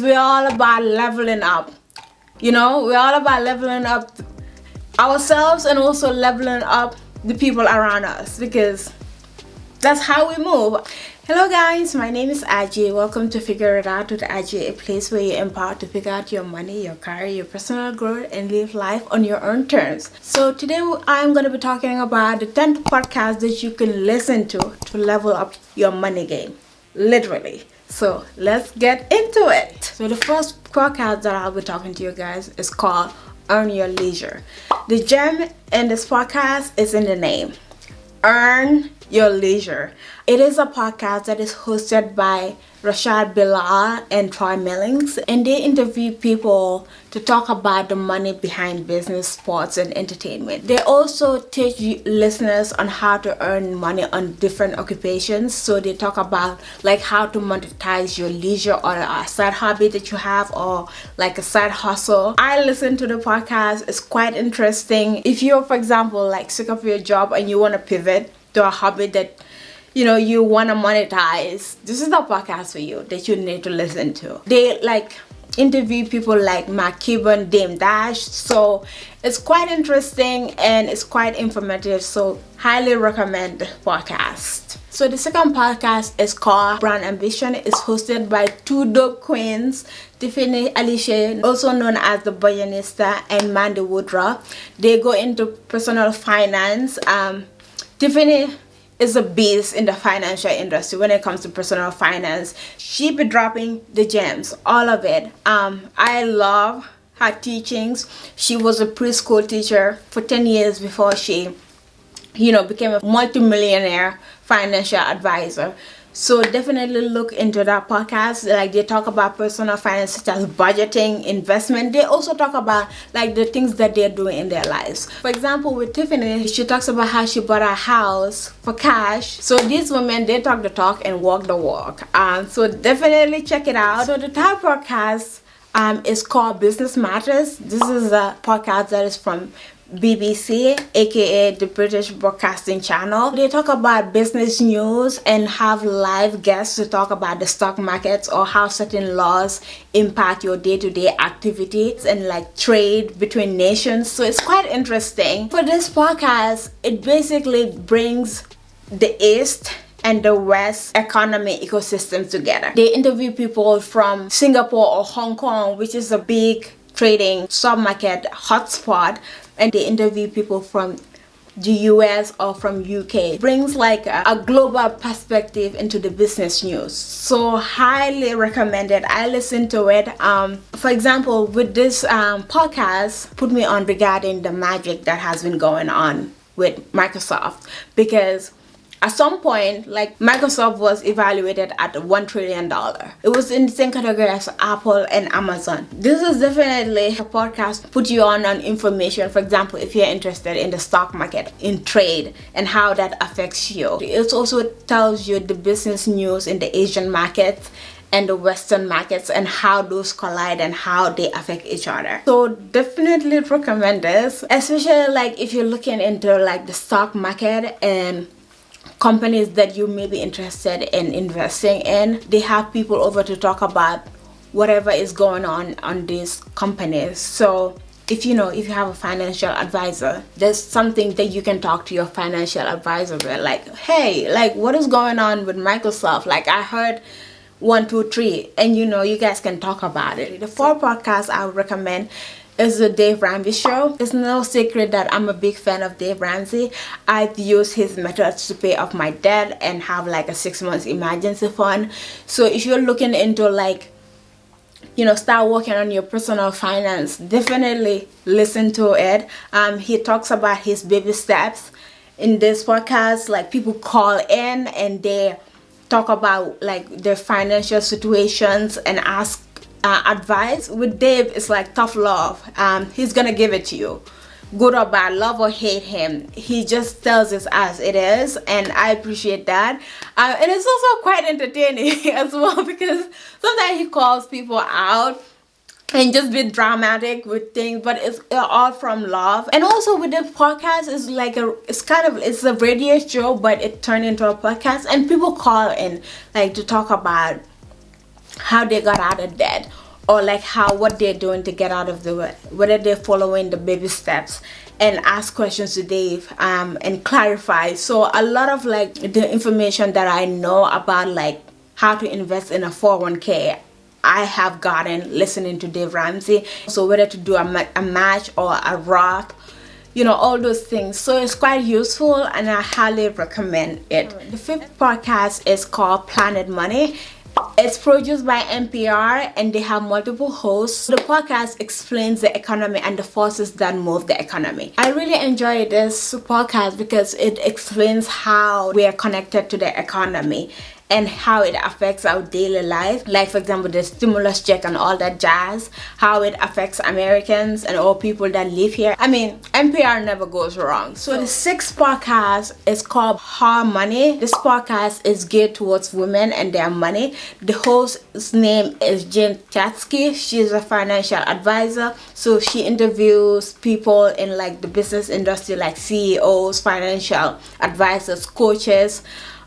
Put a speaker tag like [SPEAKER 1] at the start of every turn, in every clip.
[SPEAKER 1] We're all about leveling up. We're all about leveling up ourselves and also leveling up the people around us, because that's how we move. Hello guys, my name is Ajay. Welcome to Figure It Out with Ajay, a place where you're empowered to figure out your money, your career, your personal growth, and live life on your own terms. So today I'm going to be talking about the 10th podcast that you can listen to level up your money game. Literally. So let's get into it. So the first podcast that I'll be talking to you guys is called Earn Your Leisure. The gem in this podcast is in the name. Earn Your Leisure. It is a podcast that is hosted by Rashad Bilal and Troy Millings, and they interview people to talk about the money behind business, sports, and entertainment. They also teach listeners on how to earn money on different occupations. So they talk about like how to monetize your leisure or a side hobby that you have, or like a side hustle. I listen to the podcast. It's quite interesting. If you're, for example, like sick of your job and you want to pivot to a hobby that you want to monetize, this is the podcast for you that you need to listen to. They interview people like Mark Cuban, Dame Dash, so it's quite interesting and it's quite informative, so highly recommend the podcast. So the second podcast is called Brand Ambition. It's hosted by two dope queens, Tiffany Alicia, also known as the Boyanista, and Mandy Woodruff. They go into personal finance. Tiffany is a beast in the financial industry when it comes to personal finance. She be dropping the gems, all of it. I love her teachings. She was a preschool teacher for 10 years before she became a multimillionaire financial advisor. So definitely look into that podcast. Like, they talk about personal finance such as budgeting, investment. They also talk about like the things that they're doing in their lives. For example, with Tiffany, she talks about how she bought a house for cash. So these women, they talk the talk and walk the walk. So definitely check it out. So the third podcast is called Business Mattress. This is a podcast that is from BBC, aka the British Broadcasting Channel. They talk about business news and have live guests to talk about the stock markets or how certain laws impact your day-to-day activities and like trade between nations. So it's quite interesting. For this podcast, it basically brings the East and the West economy ecosystems together. They interview people from Singapore or Hong Kong, which is a big trading submarket hotspot, and they interview people from the US or from UK. Brings like a global perspective into the business news. So highly recommended. I listened to it. For example, with this podcast, put me on regarding the magic that has been going on with Microsoft, because at some point, like, Microsoft was evaluated at $1 trillion. It was in the same category as Apple and Amazon. This is definitely a podcast put you on information. For example, if you're interested in the stock market, in trade, and how that affects you. It also tells you the business news in the Asian markets and the Western markets and how those collide and how they affect each other. So definitely recommend this, especially like if you're looking into like the stock market and companies that you may be interested in investing in. They have people over to talk about whatever is going on these companies. So if you have a financial advisor, there's something that you can talk to your financial advisor with, like, hey, like, what is going on with Microsoft? Like, I heard 1, 2, 3, and you guys can talk about it. The fourth podcast I would recommend is the Dave Ramsey Show. It's no secret that I'm a big fan of Dave Ramsey. I've used his methods to pay off my debt and have like a 6 months emergency fund. So if you're looking into like, start working on your personal finance, definitely listen to it. He talks about his baby steps in this podcast. Like, people call in and they talk about like their financial situations and ask advice. With Dave, it's like tough love. He's gonna give it to you, good or bad, love or hate him. He just tells us as it is, and I appreciate that. And it's also quite entertaining as well, because sometimes he calls people out and just be dramatic with things, but it's all from love. And also with the podcast, is like it's a radio show, but it turned into a podcast, and people call in like to talk about how they got out of debt or like what they're doing to get out of the way, whether they're following the baby steps, and ask questions to Dave and clarify. So a lot of like the information that I know about like how to invest in a 401k, I have gotten listening to Dave Ramsey. So whether to do a match or a Roth, you know, all those things. So it's quite useful and I highly recommend it. The 5th podcast is called Planet Money. It's produced by NPR and they have multiple hosts. The podcast explains the economy and the forces that move the economy. I really enjoy this podcast because it explains how we are connected to the economy and how it affects our daily life. Like for example, the stimulus check and all that jazz, how it affects Americans and all people that live here. I mean, NPR never goes wrong. So the 6th podcast is called HAR Money. This podcast is geared towards women and their money. The host's name is Jen Chatsky. She's a financial advisor. So she interviews people in like the business industry, like CEOs, financial advisors, coaches.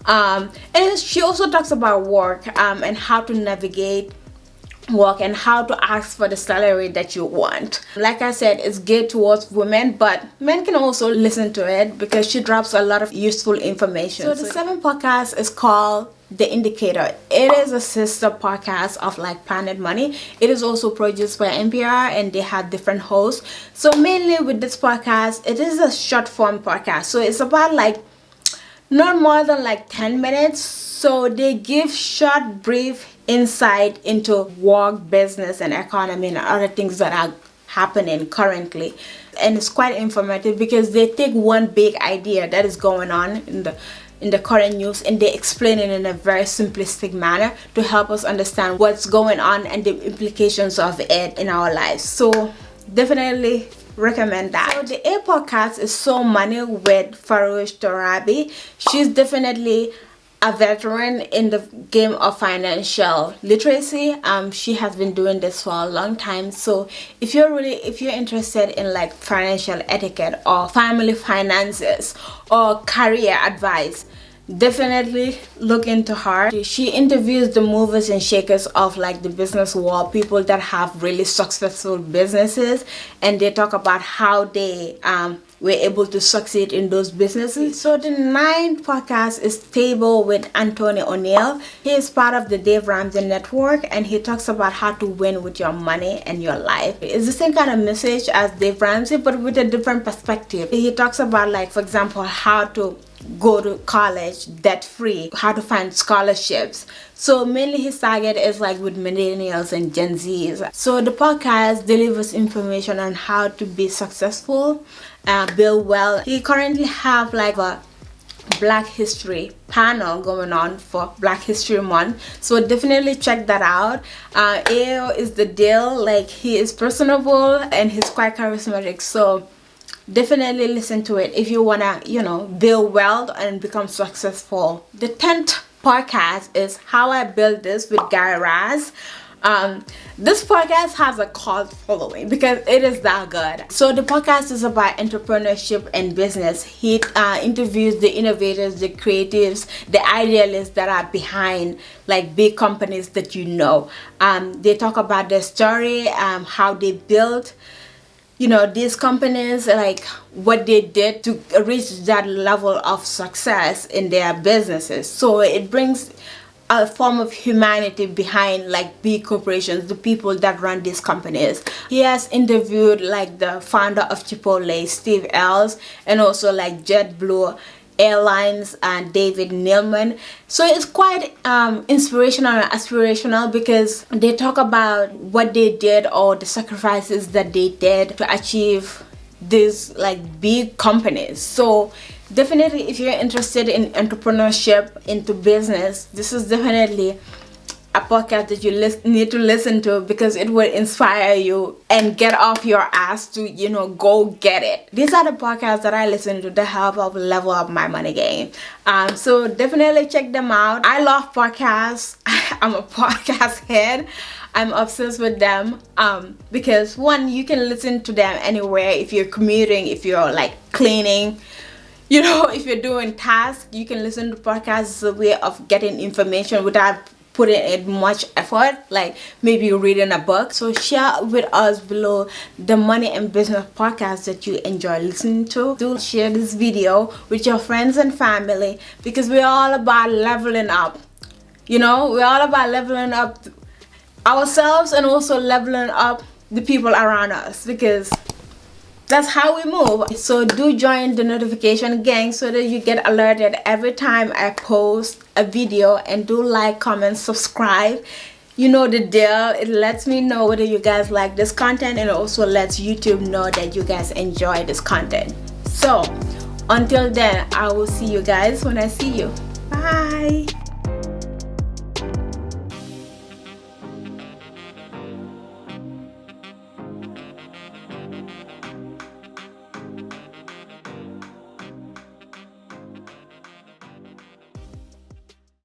[SPEAKER 1] And she also talks about work and how to navigate work and how to ask for the salary that you want. Like I said, it's geared towards women, but men can also listen to it because she drops a lot of useful information. So the 7th podcast is called The Indicator. It is a sister podcast of like Planet Money. It is also produced by NPR and they have different hosts. So mainly with this podcast, it is a short form podcast. So it's about like not more than like 10 minutes. So they give short, brief insight into work, business, and economy and other things that are happening currently. And it's quite informative because they take one big idea that is going on in the current news and they explain it in a very simplistic manner to help us understand what's going on and the implications of it in our lives. So definitely recommend that. So the 8th podcast is So Money with Faroosh Torabi. She's definitely a veteran in the game of financial literacy. She has been doing this for a long time. So if you're interested in like financial etiquette or family finances or career advice, definitely look into her. She interviews the movers and shakers of like the business world, people that have really successful businesses, and they talk about how they were able to succeed in those businesses. So the 9th podcast is Table with Anthony Oneal. He is part of the Dave Ramsey network and he talks about how to win with your money and your life. It's the same kind of message as Dave Ramsey but with a different perspective. He talks about like, for example, how to go to college debt free, how to find scholarships. So mainly his target is like with millennials and Gen Zs. So the podcast delivers information on how to be successful, build wealth. He currently have like a Black History panel going on for Black History Month, so definitely check that out. AO is the deal, like he is personable and he's quite charismatic, so definitely listen to it if you wanna, build wealth and become successful. The 10th podcast is How I Built This with Guy Raz. This podcast has a cult following because it is that good. So the podcast is about entrepreneurship and business. He interviews the innovators, the creatives, the idealists that are behind like big companies that you know. They talk about their story, how they built these companies, like what they did to reach that level of success in their businesses. So it brings a form of humanity behind like big corporations, the people that run these companies. He has interviewed like the founder of Chipotle, Steve Ells, and also like JetBlue Airlines and David Neilman. So it's quite inspirational and aspirational because they talk about what they did or the sacrifices that they did to achieve these like big companies. So definitely if you're interested in entrepreneurship, into business, this is definitely a podcast that you need to listen to because it will inspire you and get off your ass to go get it. These are the podcasts that I listen to help level up my money game. So definitely check them out. I love podcasts. I'm a podcast head. I'm obsessed with them because one, you can listen to them anywhere. If you're commuting, if you're like cleaning, if you're doing tasks, you can listen to podcasts as a way of getting information without putting in much effort, like maybe reading a book. So share with us below the money and business podcast that you enjoy listening to. Do share this video with your friends and family, because we're all about leveling up. You know, we're all about leveling up ourselves and also leveling up the people around us, because that's how we move. So do join the notification gang so that you get alerted every time I post a video, and do like, comment, subscribe. You know the deal. It lets me know whether you guys like this content, and it also lets YouTube know that you guys enjoy this content. So until then, I will see you guys when I see you. Bye.